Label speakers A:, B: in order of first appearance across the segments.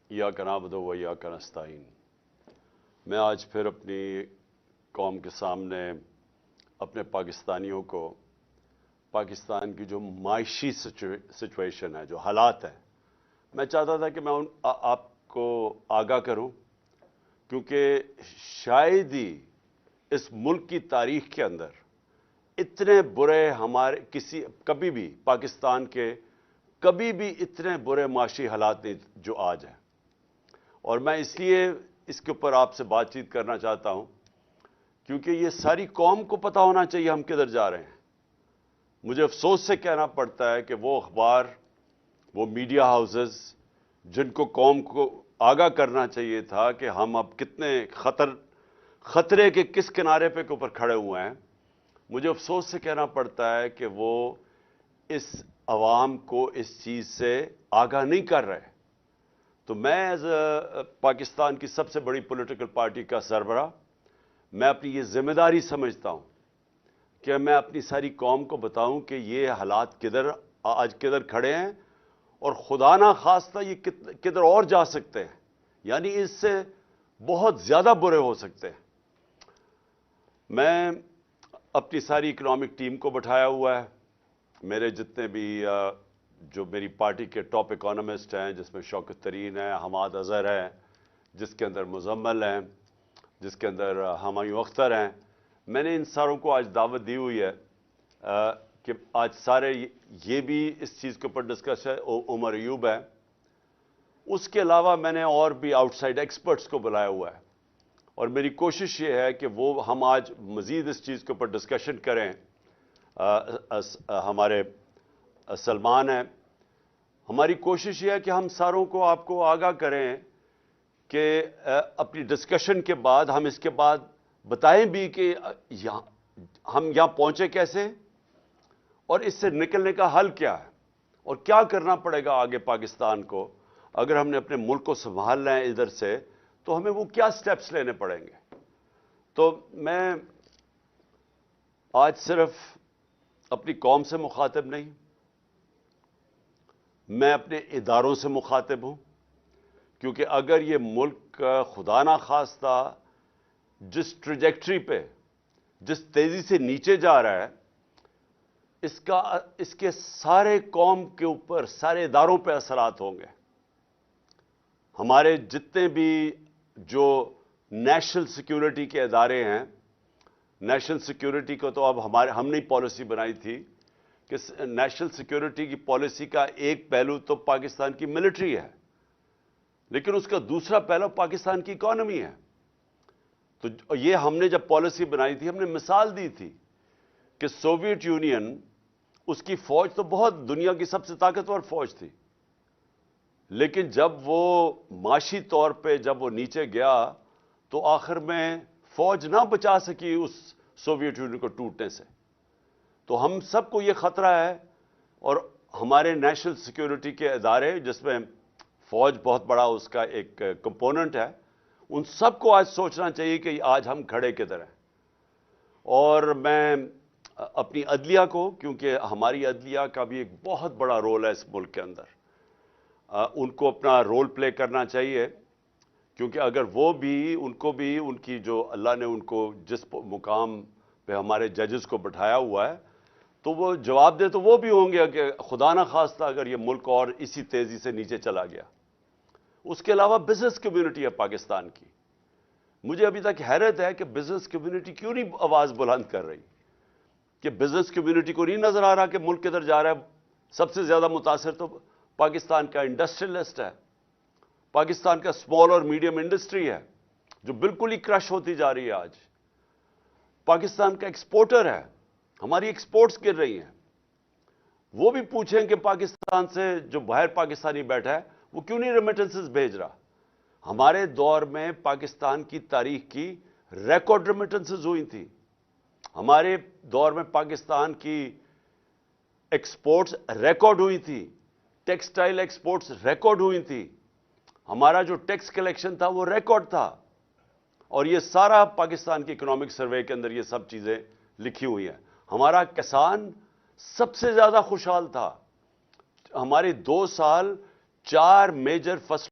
A: ایاک نعبد و ایاک نستعین۔ میں آج پھر اپنی قوم کے سامنے اپنے پاکستانیوں کو پاکستان کی جو معاشی سچویشن ہے، جو حالات ہیں، میں چاہتا تھا کہ میں آپ کو آگاہ کروں، کیونکہ شاید ہی اس ملک کی تاریخ کے اندر اتنے برے کبھی بھی پاکستان کے کبھی بھی اتنے برے معاشی حالات نہیں جو آج ہیں۔ اور میں اس لیے اس کے اوپر آپ سے بات چیت کرنا چاہتا ہوں کیونکہ یہ ساری قوم کو پتہ ہونا چاہیے ہم کدھر جا رہے ہیں۔ مجھے افسوس سے کہنا پڑتا ہے کہ وہ اخبار، وہ میڈیا ہاؤسز جن کو قوم کو آگاہ کرنا چاہیے تھا کہ ہم اب کتنے خطرے کے کس کنارے پہ اوپر کھڑے ہوئے ہیں، مجھے افسوس سے کہنا پڑتا ہے کہ وہ اس عوام کو اس چیز سے آگاہ نہیں کر رہے۔ تو میں ایز پاکستان کی سب سے بڑی پولیٹیکل پارٹی کا سربراہ، میں اپنی یہ ذمہ داری سمجھتا ہوں کہ میں اپنی ساری قوم کو بتاؤں کہ یہ حالات آج کدھر کھڑے ہیں اور خدا نہ خواستہ یہ کدھر اور جا سکتے ہیں، یعنی اس سے بہت زیادہ برے ہو سکتے ہیں۔ میں اپنی ساری اکنامک ٹیم کو بٹھایا ہوا ہے، میرے جتنے بھی جو میری پارٹی کے ٹاپ اکانومسٹ ہیں، جس میں شوکت ترین ہے، حماد اظہر ہے، جس کے اندر مزمل ہیں، جس کے اندر ہمایوں اختر ہیں، میں نے ان ساروں کو آج دعوت دی ہوئی ہے کہ آج سارے یہ بھی اس چیز کے اوپر ڈسکس ہے۔ عمر ایوب ہے، اس کے علاوہ میں نے اور بھی آؤٹ سائڈ ایکسپرٹس کو بلایا ہوا ہے، اور میری کوشش یہ ہے کہ ہم آج مزید اس چیز کے اوپر ڈسکشن کریں۔ ہمارے سلمان ہیں، ہماری کوشش یہ ہے کہ ہم ساروں کو آپ کو آگاہ کریں کہ اپنی ڈسکشن کے بعد ہم اس کے بعد بتائیں بھی کہ ہم یہاں پہنچے کیسے اور اس سے نکلنے کا حل کیا ہے، اور کیا کرنا پڑے گا آگے پاکستان کو اگر ہم نے اپنے ملک کو سنبھالنا ہے ادھر سے، تو ہمیں وہ کیا سٹیپس لینے پڑیں گے۔ تو میں آج صرف اپنی قوم سے مخاطب نہیں، میں اپنے اداروں سے مخاطب ہوں، کیونکہ اگر یہ ملک خدا نہ خواستہ جس ٹریجیکٹری پہ، جس تیزی سے نیچے جا رہا ہے، اس کے سارے قوم کے اوپر، سارے اداروں پہ اثرات ہوں گے۔ ہمارے جتنے بھی جو نیشنل سیکیورٹی کے ادارے ہیں، نیشنل سیکیورٹی کو تو اب ہم نے پالیسی بنائی تھی کہ نیشنل سیکیورٹی کی پالیسی کا ایک پہلو تو پاکستان کی ملٹری ہے، لیکن اس کا دوسرا پہلو پاکستان کی اکانومی ہے۔ تو یہ ہم نے جب پالیسی بنائی تھی، ہم نے مثال دی تھی کہ سوویت یونین، اس کی فوج تو بہت دنیا کی سب سے طاقتور فوج تھی، لیکن جب وہ معاشی طور پہ جب وہ نیچے گیا تو آخر میں فوج نہ بچا سکی اس سوویت یونین کو ٹوٹنے سے۔ تو ہم سب کو یہ خطرہ ہے، اور ہمارے نیشنل سیکیورٹی کے ادارے جس میں فوج بہت بڑا اس کا ایک کمپوننٹ ہے، ان سب کو آج سوچنا چاہیے کہ آج ہم کھڑے کدھر ہیں۔ اور میں اپنی عدلیہ کو، کیونکہ ہماری عدلیہ کا بھی ایک بہت بڑا رول ہے اس ملک کے اندر، ان کو اپنا رول پلے کرنا چاہیے، کیونکہ اگر ان کو بھی ان کی جو اللہ نے ان کو جس مقام پہ ہمارے ججز کو بٹھایا ہوا ہے، تو وہ جواب دے تو وہ بھی ہوں گے کہ خدا نہ خواستہ اگر یہ ملک اور اسی تیزی سے نیچے چلا گیا۔ اس کے علاوہ بزنس کمیونٹی ہے پاکستان کی، مجھے ابھی تک حیرت ہے کہ بزنس کمیونٹی کیوں نہیں آواز بلند کر رہی، کہ بزنس کمیونٹی کو نہیں نظر آ رہا کہ ملک کدھر جا رہا ہے۔ سب سے زیادہ متاثر تو پاکستان کا انڈسٹریلسٹ ہے، پاکستان کا اسمال اور میڈیم انڈسٹری ہے جو بالکل ہی کرش ہوتی جا رہی ہے آج۔ پاکستان کا ایکسپورٹر ہے، ہماری ایکسپورٹس گر رہی ہیں۔ وہ بھی پوچھیں کہ پاکستان سے جو باہر پاکستانی بیٹھا ہے وہ کیوں نہیں ریمیٹنسز بھیج رہا۔ ہمارے دور میں پاکستان کی تاریخ کی ریکارڈ ریمیٹنسز ہوئی تھی، ہمارے دور میں پاکستان کی ایکسپورٹس ریکارڈ ہوئی تھی، ٹیکسٹائل ایکسپورٹس ریکارڈ ہوئی تھی، ہمارا جو ٹیکس کلیکشن تھا وہ ریکارڈ تھا، اور یہ سارا پاکستان کی اکنامک سروے کے اندر یہ سب چیزیں لکھی ہوئی ہیں۔ ہمارا کسان سب سے زیادہ خوشحال تھا، ہمارے 2 سال 4 میجر فصل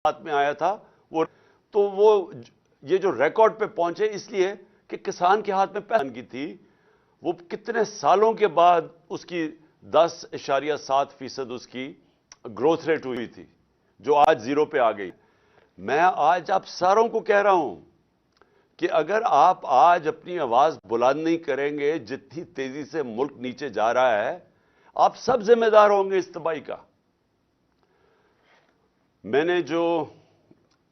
A: ہاتھ میں آیا تھا وہ یہ جو ریکارڈ پہ پہنچے اس لیے کہ کسان کے ہاتھ میں پیسہ کی تھی، وہ کتنے سالوں کے بعد اس کی 10.7% اس کی گروتھ ریٹ ہوئی تھی، جو آج 0 پہ آ گئی۔ میں آج آپ ساروں کو کہہ رہا ہوں کہ اگر آپ آج اپنی آواز بلند نہیں کریں گے، جتنی تیزی سے ملک نیچے جا رہا ہے، آپ سب ذمہ دار ہوں گے اس تباہی کا۔ میں نے جو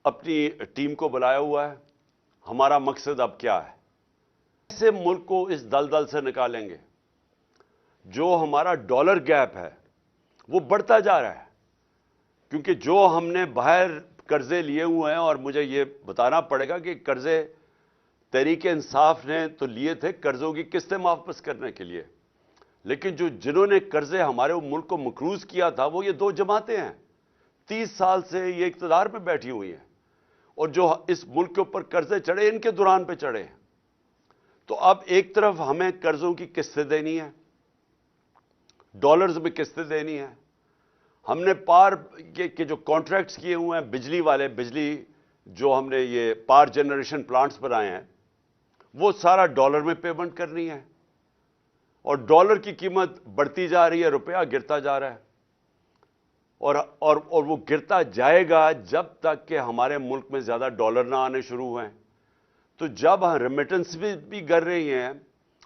A: اپنی ٹیم کو بلایا ہوا ہے، ہمارا مقصد اب کیا ہے؟ کیسے ملک کو اس دلدل سے نکالیں گے؟ جو ہمارا ڈالر گیپ ہے وہ بڑھتا جا رہا ہے، کیونکہ جو ہم نے باہر قرضے لیے ہوئے ہیں، اور مجھے یہ بتانا پڑے گا کہ قرضے تحریک انصاف نے تو لیے تھے قرضوں کی قسطیں واپس کرنے کے لیے، لیکن جنہوں نے قرضے ہمارے ملک کو مقروض کیا تھا وہ یہ 2 جماعتیں ہیں، 30 سال سے یہ اقتدار میں بیٹھی ہوئی ہیں، اور جو اس ملک کے اوپر قرضے چڑھے ان کے دوران پہ چڑھے ہیں۔ تو اب ایک طرف ہمیں قرضوں کی قسطیں دینی ہیں، ڈالرز میں قسطیں دینی ہیں، ہم نے کے جو کانٹریکٹس کیے ہوئے ہیں بجلی والے، بجلی جو ہم نے یہ پاور جنریشن پلانٹس بنائے ہیں، وہ سارا ڈالر میں پیمنٹ کرنی ہے، اور ڈالر کی قیمت بڑھتی جا رہی ہے، روپیہ گرتا جا رہا ہے، اور وہ گرتا جائے گا جب تک کہ ہمارے ملک میں زیادہ ڈالر نہ آنے شروع ہوئے۔ تو جب ریمیٹنس بھی گر رہی ہیں،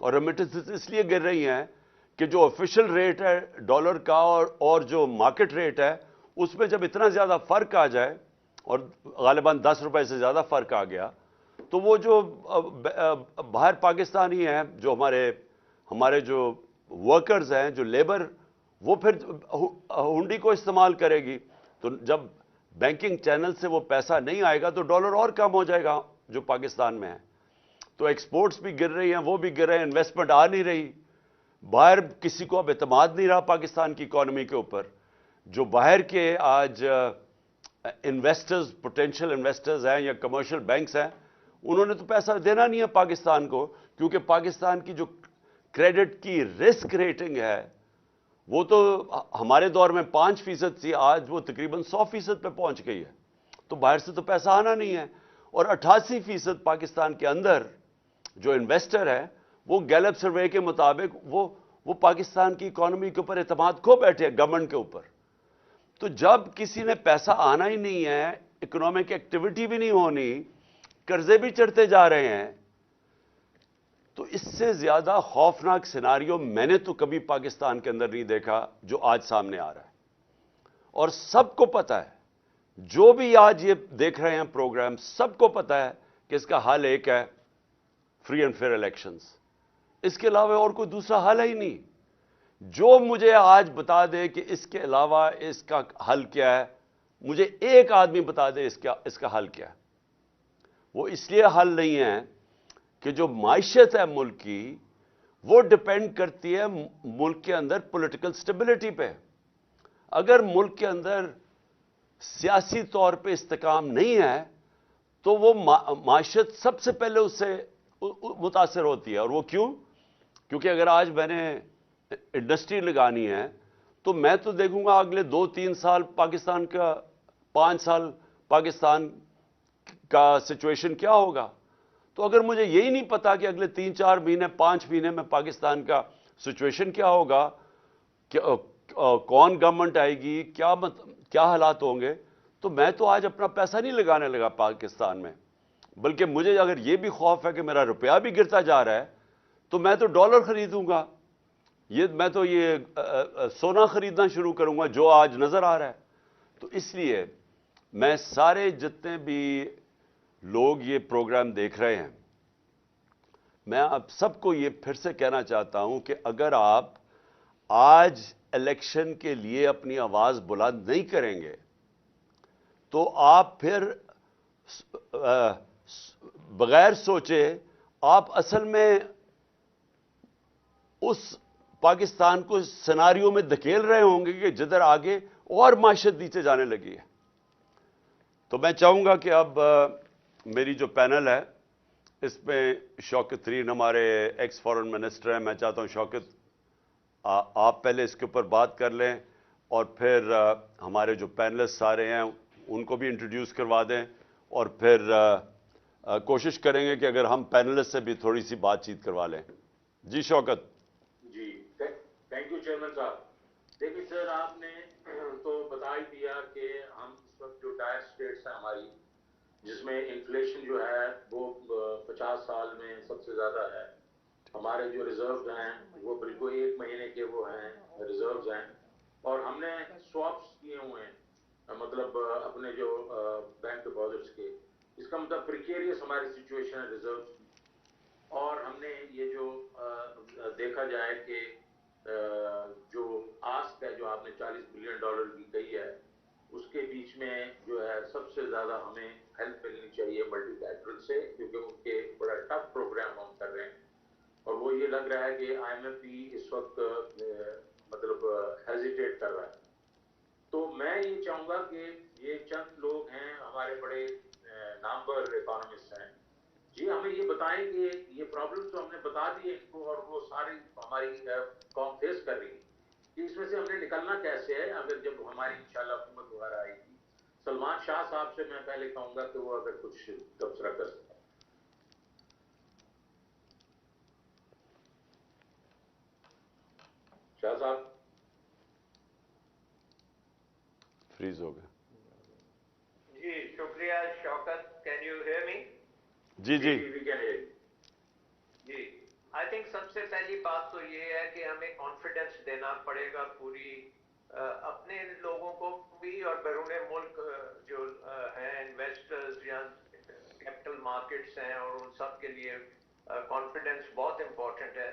A: اور ریمیٹنس اس لیے گر رہی ہیں کہ جو آفیشل ریٹ ہے ڈالر کا اور جو مارکیٹ ریٹ ہے اس میں جب اتنا زیادہ فرق آ جائے، اور غالباً 10 روپے سے زیادہ فرق آ گیا، تو وہ جو باہر پاکستانی ہیں، جو ہمارے جو ورکرز ہیں، جو لیبر، وہ پھر ہنڈی کو استعمال کرے گی، تو جب بینکنگ چینل سے وہ پیسہ نہیں آئے گا تو ڈالر اور کم ہو جائے گا جو پاکستان میں ہے۔ تو ایکسپورٹس بھی گر رہی ہیں، وہ بھی گر رہے ہیں، انویسٹمنٹ آ نہیں رہی، باہر کسی کو اب اعتماد نہیں رہا پاکستان کی اکانومی کے اوپر۔ جو باہر کے آج انویسٹرز، پوٹینشیل انویسٹرز ہیں یا کمرشل بینکس ہیں، انہوں نے تو پیسہ دینا نہیں ہے پاکستان کو، کیونکہ پاکستان کی جو کریڈٹ کی رسک ریٹنگ ہے وہ تو ہمارے دور میں 5% تھی، آج وہ تقریباً 100% پہ پہنچ گئی ہے، تو باہر سے تو پیسہ آنا نہیں ہے۔ اور 88% پاکستان کے اندر جو انویسٹر ہے وہ گیلپ سروے کے مطابق وہ پاکستان کی اکانومی کے اوپر اعتماد کھو بیٹھے ہیں، گورنمنٹ کے اوپر۔ تو جب کسی نے پیسہ آنا ہی نہیں ہے، اکنامک ایکٹیویٹی بھی نہیں ہونی، قرضے بھی چڑھتے جا رہے ہیں، تو اس سے زیادہ خوفناک سیناریو میں نے تو کبھی پاکستان کے اندر نہیں دیکھا جو آج سامنے آ رہا ہے۔ اور سب کو پتہ ہے، جو بھی آج یہ دیکھ رہے ہیں پروگرام، سب کو پتہ ہے کہ اس کا حل ایک ہے، فری اینڈ فیئر الیکشنز۔ اس کے علاوہ اور کوئی دوسرا حل ہی نہیں۔ جو مجھے آج بتا دے کہ اس کے علاوہ اس کا حل کیا ہے، مجھے ایک آدمی بتا دے اس کا حل کیا ہے۔ وہ اس لیے حل نہیں ہے کہ جو معیشت ہے ملک کی، وہ ڈپینڈ کرتی ہے ملک کے اندر پولیٹیکل سٹیبلٹی پہ۔ اگر ملک کے اندر سیاسی طور پہ استحکام نہیں ہے تو وہ معیشت سب سے پہلے اس سے متاثر ہوتی ہے۔ اور وہ کیوں؟ کیونکہ اگر آج میں نے انڈسٹری لگانی ہے تو میں تو دیکھوں گا اگلے 2-3 سال پاکستان کا، 5 سال پاکستان کا سچویشن کیا ہوگا۔ تو اگر مجھے یہی نہیں پتا کہ اگلے 3-4 مہینے، 5 مہینے میں پاکستان کا سچویشن کیا ہوگا، کون گورنمنٹ آئے گی، کیا حالات ہوں گے، تو میں تو آج اپنا پیسہ نہیں لگانے لگا پاکستان میں، بلکہ مجھے اگر یہ بھی خوف ہے کہ میرا روپیہ بھی گرتا جا رہا ہے تو میں تو ڈالر خریدوں گا، میں تو یہ سونا خریدنا شروع کروں گا جو آج نظر آ رہا ہے۔ تو اس لیے میں سارے جتنے بھی لوگ یہ پروگرام دیکھ رہے ہیں، میں اب سب کو یہ پھر سے کہنا چاہتا ہوں کہ اگر آپ آج الیکشن کے لیے اپنی آواز بلند نہیں کریں گے تو آپ پھر بغیر سوچے آپ اصل میں اس پاکستان کو سیناریو میں دھکیل رہے ہوں گے کہ جدھر آگے اور معیشت نیچے جانے لگی ہے۔ تو میں چاہوں گا کہ اب میری جو پینل ہے اس میں شوکت ترین ہمارے ایکس فارن منسٹر ہیں، میں چاہتا ہوں شوکت آپ پہلے اس کے اوپر بات کر لیں، اور پھر ہمارے جو پینلسٹ سارے ہیں ان کو بھی انٹروڈیوس کروا دیں اور پھر کوشش کریں گے کہ اگر ہم پینلسٹ سے بھی تھوڑی سی بات چیت کروا لیں. جی شوکت.
B: جی تھینک یو چیئرمین صاحب. دیکھیے سر آپ نے تو بتا ہی دیا کہ ہم اس وقت جو ٹائر اسٹیٹس ہیں ہماری جس میں انفلیشن جو ہے وہ 50 سال میں سب سے زیادہ ہے. ہمارے جو ریزروز ہیں وہ بالکل 1 مہینے کے وہ ہیں ریزروز ہیں, اور ہم نے سواپس کیے ہوئے ہیں مطلب اپنے جو بینک ڈپازٹس کے. اس کا مطلب پریکیریس ہماری سچویشن ہے ریزروز کی. اور ہم نے یہ جو دیکھا جائے کہ جو آسک ہے جو آپ نے $40 بلین کی کہی ہے اس کے بیچ میں جو ہے سب سے زیادہ ہمیں ہیلپ ملنی چاہیے ملٹی لیٹرل سے, کیونکہ ان کے بڑا ٹف پروگرام ہم کر رہے ہیں. اور وہ یہ لگ رہا ہے کہ آئی ایم ایف بھی اس وقت مطلب ہیزیٹیٹ کر رہا ہے. تو میں یہ چاہوں گا کہ یہ چند لوگ ہیں ہمارے بڑے نامور اکانومسٹ ہیں, جی ہمیں یہ بتائیں کہ یہ پرابلم تو ہم نے بتا دی ان کو اور وہ ساری ہماری قوم فیس کر رہی ہے کہ اس میں سے ہم نے نکلنا کیسے ہے اگر جب ہماری انشاءاللہ حکومت وغیرہ آئے گی. سلمان شاہ صاحب سے میں پہلے کہوں گا کہ وہ اگر کچھ تبصرہ کر سکیں. شاہ صاحب
A: فریز ہو گئے.
C: جی شکریہ Shaukat. Can you hear me?
A: جی جی
B: وی کین ہیئر.
C: جی آئی تھنک سب سے پہلی بات تو یہ ہے کہ ہمیں کانفیڈنس دینا پڑے گا پوری اپنے لوگوں کو بھی اور بیرون ملک جو ہیں انویسٹرز یا کیپٹل مارکیٹس ہیں اور ان سب کے لیے کانفیڈنس بہت امپورٹنٹ ہے.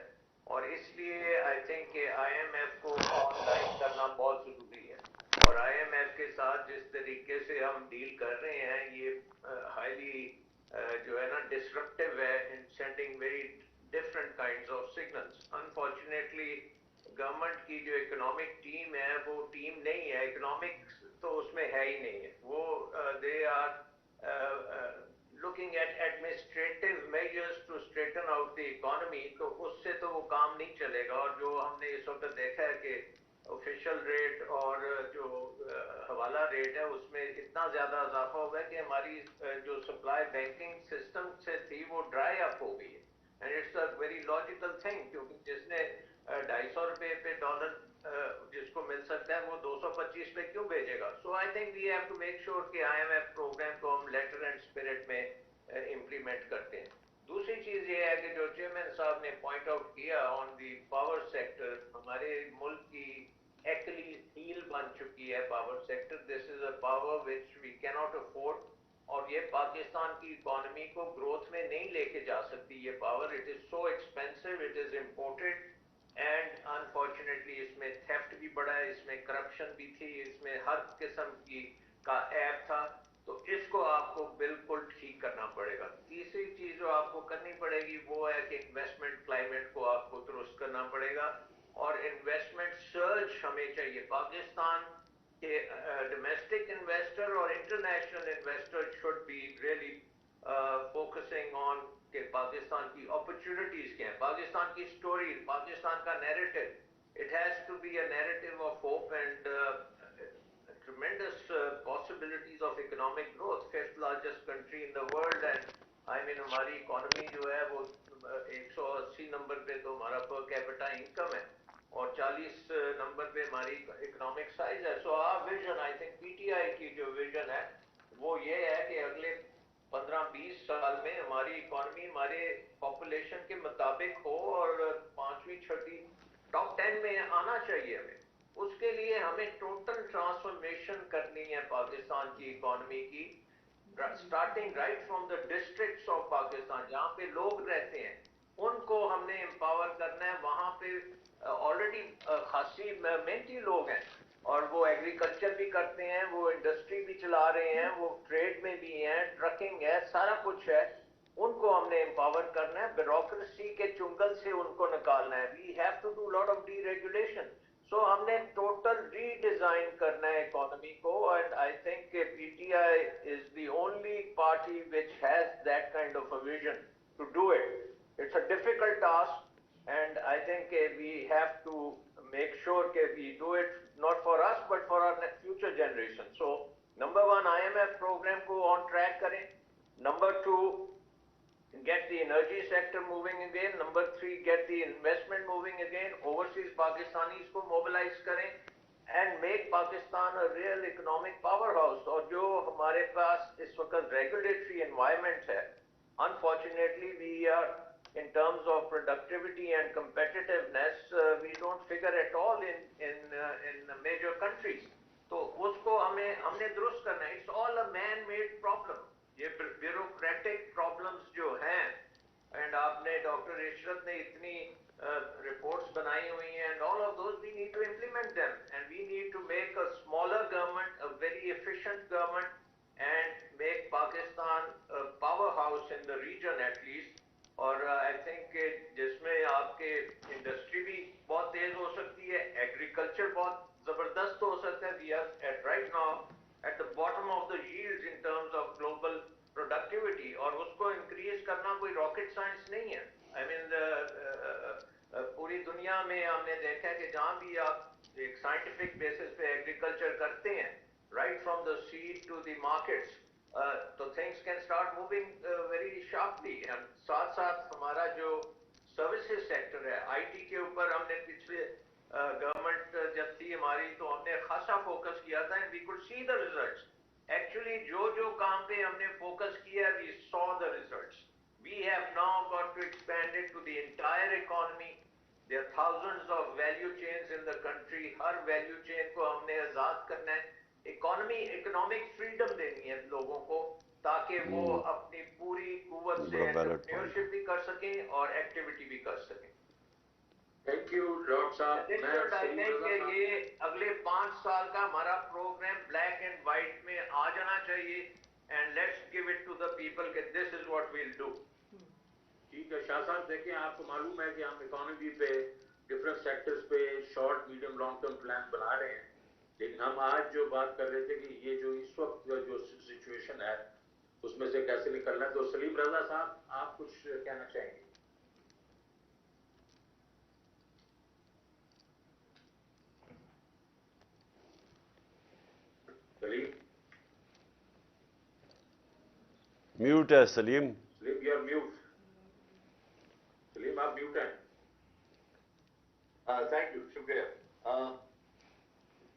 C: اور اس لیے آئی تھنک کہ آئی ایم ایف کو آن لائن کرنا بہت ضروری ہے. اور آئی ایم ایف کے ساتھ جس طریقے سے ہم ڈیل کر رہے ہیں یہ ہائیلی جو ہے نا ڈسرپٹیو ہے in sending very different kinds of signals. Unfortunately government کی جو اکنامک ٹیم ہے وہ ٹیم نہیں ہے, اکنامکس تو اس میں ہے ہی نہیں ہے. وہ they are looking at administrative measures to straighten out the economy. تو اس سے تو وہ کام نہیں چلے گا. اور جو ہم نے اس وقت دیکھا ہے کہ آفیشیل ریٹ اور جو حوالہ ریٹ ہے اس میں اتنا زیادہ اضافہ ہوا ہے کہ ہماری جو سپلائی بینکنگ سسٹم سے تھی وہ ڈرائی اپ ہو گئی ہے. And it's a very logical thing, کیونکہ جس نے $250 پہ ڈالر جس کو مل سکتا ہے وہ 225 پہ کیوں بھیجے گا. So I think we have to make sure کہ آئی ایم ایف پروگرام کو ہم لیٹر اینڈ اسپرٹ میں امپلیمنٹ کرتے ہیں. دوسری چیز یہ ہے کہ جو چیئرمین صاحب نے پوائنٹ آؤٹ کیا آن دی پاور سیکٹر, ہمارے ملک کی ایکلیز ہیل بن چکی ہے power sector. This is a power which we can not afford, اور یہ پاکستان کی اکانومی کو گروتھ میں نہیں لے کے جا سکتی یہ power. It is so expensive, it is imported, and unfortunately اس میں تھیفٹ بھی بڑا ہے, اس میں کرپشن بھی تھی, اس میں ہر قسم کی کا ایپ تھا. تو اس کو آپ کو بالکل ٹھیک کرنا پڑے گا. تیسری چیز جو آپ کو کرنی پڑے گی وہ ہے کہ انویسٹمنٹ کلائمیٹ کو آپ کو درست کرنا پڑے گا, اور انویسٹمنٹ سرج ہمیں چاہیے. پاکستان کے ڈومیسٹک انویسٹر اور international investor should be really focusing on کہ پاکستان کی اپرچونٹیز کیا ہیں, پاکستان کی سٹوری, پاکستان کا narrative. It has to be a narrative of hope and tremendous possibilities of economic growth. Fifth largest country in the world, and I mean ہماری economy جو ہے وہ 180 نمبر پہ تو ہمارا per capita income ہے, اور 40 نمبر پہ ہماری اکنامک سائز ہے. سو our vision, I think P T آئی کی جو ویژن ہے وہ یہ ہے کہ اگلے 15-20 سال میں ہماری اکانومی ہمارے پاپولیشن کے مطابق ہو اور 5ویں-6 ٹاپ 10 میں آنا چاہیے ہمیں. اس کے لیے ہمیں ٹوٹل ٹرانسفارمیشن کرنی ہے پاکستان کی اکانومی کی, starting right from the districts of Pakistan جہاں پہ لوگ رہتے ہیں ان کو ہم نے امپاور کرنا ہے. وہاں پہ آلریڈی خاصی محنتی لوگ ہیں اور وہ ایگریکلچر بھی کرتے ہیں, وہ انڈسٹری بھی چلا رہے ہیں, وہ ٹریڈ میں بھی ہیں, ٹرکنگ ہے, سارا کچھ ہے. ان کو ہم نے امپاور کرنا ہے, بیوروکریسی کے چنگل سے ان کو نکالنا ہے. We have to do lot of deregulation. So ہم نے ٹوٹل ری ڈیزائن کرنا ہے اکانومی کو, اینڈ آئی تھنک کہ P T I is the only party which has that kind of a vision to do it. It's a difficult task, and I think we have to make sure that we do it not for us but for our future generation. So number 1 IMF program کو on track کریں. Number 2 get the energy sector moving again. Number 3 get the investment moving again. Overseas Pakistanis کو mobilize کریں and make Pakistan a real economic powerhouse. اور جو ہمارے پاس اس وقت regulatory environment ہے, unfortunately we are in terms of productivity and competitiveness we don't figure at all in major countries. تو اس کو ہم نے درست کرنا ہے. It's all a man-made problem. یہ بیوروکریٹک پرابلمس جو ہیں, اینڈ آپ نے ڈاکٹر عشرت نے اتنی رپورٹس بنائی ہوئی ہیں, and all of those we need to implement them, and we need to make a smaller government, a very efficient government, and make Pakistan power house in the region at least. اور I think کہ جس میں آپ کے industry بھی بہت تیز ہو سکتی ہے, ایگریکلچر بہت زبردست ہو سکتا ہے. We are at right now at the bottom of the yields in terms of global productivity, اور اس کو انکریز کرنا کوئی راکٹ سائنس نہیں ہے. I mean پوری دنیا میں ہم نے دیکھا ہے کہ جہاں بھی آپ ایک سائنٹیفک بیسس پہ ایگریکلچر کرتے ہیں, right from the seed to the markets, تو things can start moving very sharply. and ساتھ ساتھ ہمارا جو سروسز سیکٹر ہے, IT کے اوپر ہم نے پچھلے گورنمنٹ جب تھی ہماری تو ہم نے خاصا فوکس کیا تھا, and we could see the results. Actually جو کام پہ ہم نے فوکس کیا, we saw the results. We have now got to expand it to the entire economy. There are thousands of value chains in the country. ہر value chain کو ہم نے آزاد کرنا ہے. اکنامک فریڈم دینی ہے لوگوں کو, تاکہ وہ اپنی پوری قوت سے انٹرپرینیورشپ بھی کر سکیں اور ایکٹیویٹی بھی کر سکیں.
B: تھینک یو ڈاکٹر صاحب.
C: یہ اگلے 5 سال کا ہمارا پروگرام بلیک اینڈ وائٹ میں آ جانا چاہیے, and let's give it to the people کہ this is what we'll do.
B: ٹھیک ہے شاہ صاحب, دیکھیں آپ کو معلوم ہے کہ ہم اکانومی پہ ڈفرینٹ سیکٹرز پہ short medium long term plan بنا رہے ہیں, لیکن ہم آج جو بات کر رہے تھے کہ یہ جو اس وقت جو سچویشن ہے اس میں سے کیسے نکلنا ہے. تو سلیم رضا صاحب آپ کچھ کہنا چاہیں گے؟ سلیم
A: میوٹ ہے. سلیم
B: یو آر میوٹ. سلیم آپ میوٹ ہیں.
D: تھینک یو, شکریہ.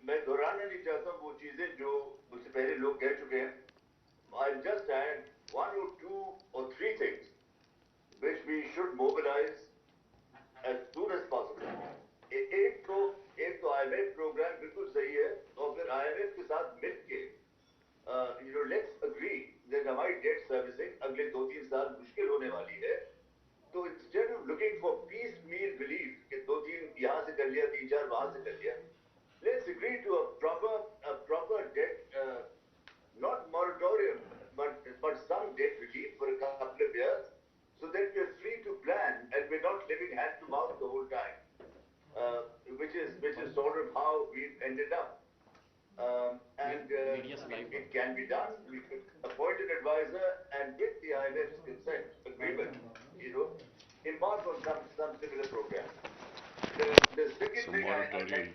D: میں دہرانا نہیں چاہتا وہ چیزیں جو مجھ سے پہلے لوگ کہہ چکے ہیں. I'll just add 1 or 2 or 3 things which we should mobilize as soon as possible. ایک تو IMF پروگرام بالکل صحیح ہے, اور پھر IMF کے ساتھ مل کے let's agree that ہماری ڈیٹ سروسنگ اگلے 2-3 سال مشکل ہونے والی ہے. تو instead of looking for piecemeal relief کہ 2-3 یہاں سے کر لیا, 3-4 وہاں سے کر لیا, let's agree to a proper debt, not moratorium, but some debt relief for a couple of years, so that we're free to plan and we're not living hand to mouth the whole time, which is sort of how we've ended up. It can be done. We could appoint an advisor and with the IMF's consent agreement, embark on some similar program. The second thing